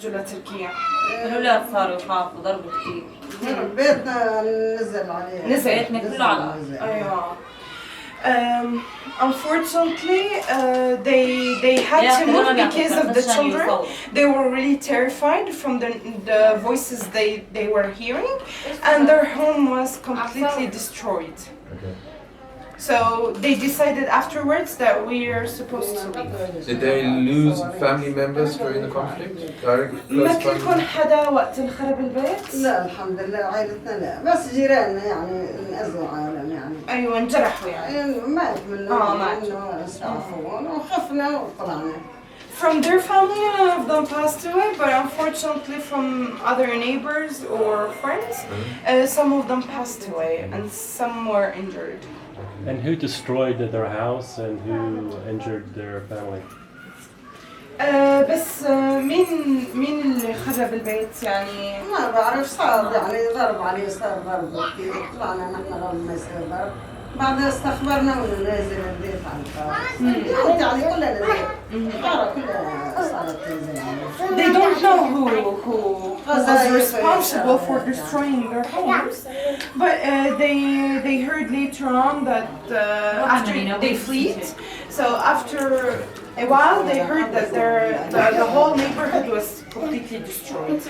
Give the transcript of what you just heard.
اجوا لتركيا. الأولاد صاروا يخافوا ضربوا كثير. بيتنا نزل عليه. بيتنا كله على أيوة. Unfortunately, they had to move because of the children. They were really terrified from the voices they were hearing, and their home was completely destroyed. Okay. So they decided afterwards that we are supposed to leave. Did they lose family members during the conflict? Direct ما close كلكم family? حدا وقت انخرب البيت؟ لا الحمد لله عائلتنا لا، بس جيراننا يعني انأذوا عالم يعني. أيوة انجرحوا يعني. مات منهم. مات. إنه استعفوا وخفنا وطلعنا. From their family, none of them passed away, but unfortunately from other neighbors or friends, some of them passed away and some were injured. And who destroyed their house and who injured their family? بس مين اللي خرب البيت يعني؟ ما بعرف صار يعني ضرب عليه صار ضرب كثير طلعنا نحن قبل ما يصير ضرب بعد استخبرنا وننزل البيت على الفار يعني كلنا نزل الفار كلها صارت تنزل عليه. They don't know who was responsible for destroying their homes, but they heard later on that after they fled, so after a while they heard that the whole neighborhood was completely destroyed.